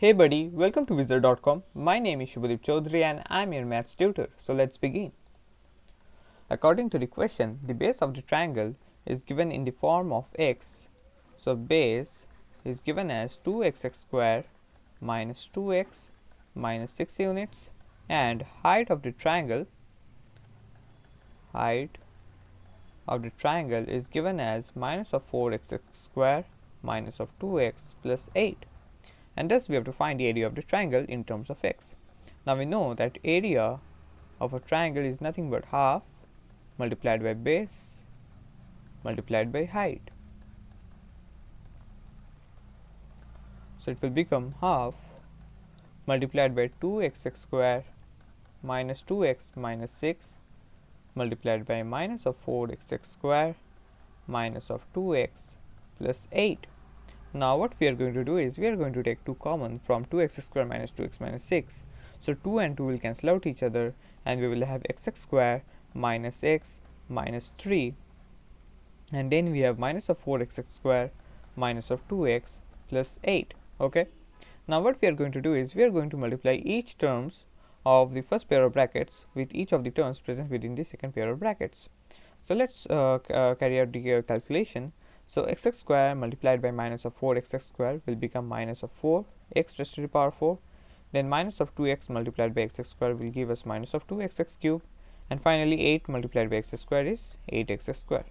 Hey buddy, welcome to Wizard.com. My name is Shubhadeep Chaudhary and I'm your maths tutor. So let's begin. According to the question, the base of the triangle is given in the form of x. So base is given as 2x square minus 2x minus 6 units, and height of the triangle is given as minus of 4x square minus of 2x plus 8. And thus we have to find the area of the triangle in terms of x. Now we know that area of a triangle is nothing but half multiplied by base multiplied by height. So it will become half multiplied by 2x square minus 2x minus 6 multiplied by minus of 4x square minus of 2x plus 8. Now what we are going to do is we are going to take 2 common from 2x square minus 2x minus 6. So 2 and 2 will cancel out each other and we will have x square minus x minus 3, and then we have minus of 4x square minus of 2x plus 8. Okay. Now what we are going to do is we are going to multiply each terms of the first pair of brackets with each of the terms present within the second pair of brackets. So let's carry out the calculation. So x square multiplied by minus of 4x square will become minus of 4 x raised to the power 4. Then minus of 2x multiplied by x square will give us minus of 2x cube. And finally 8 multiplied by x square is 8x square.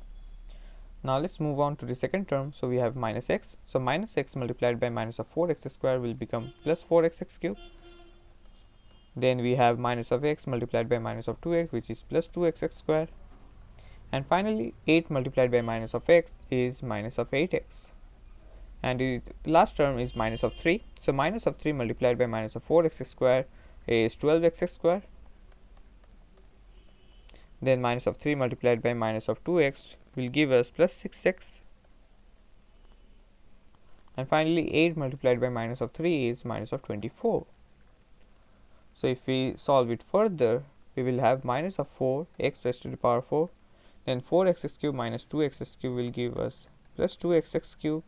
Now let's move on to the second term. So we have minus x. So minus x multiplied by minus of 4x square will become plus 4x cube. Then we have minus of x multiplied by minus of 2x, which is plus 2x square. And finally 8 multiplied by minus of x is minus of 8x. And the last term is minus of 3. So minus of 3 multiplied by minus of 4x square is 12x square. Then minus of 3 multiplied by minus of 2x will give us plus 6x. And finally 8 multiplied by minus of 3 is minus of 24. So if we solve it further, we will have minus of 4 x raised to the power 4. Then 4x cube minus 2x cube will give us plus 2x cube.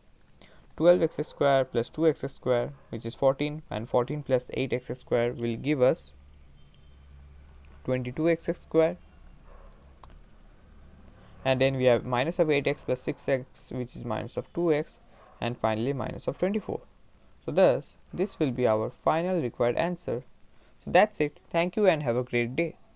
12x square plus 2x square, which is 14, and 14 plus 8x square will give us 22x square. And then we have minus of 8x plus 6x, which is minus of 2x, and finally minus of 24. So thus this will be our final required answer. So that's it. Thank you and have a great day.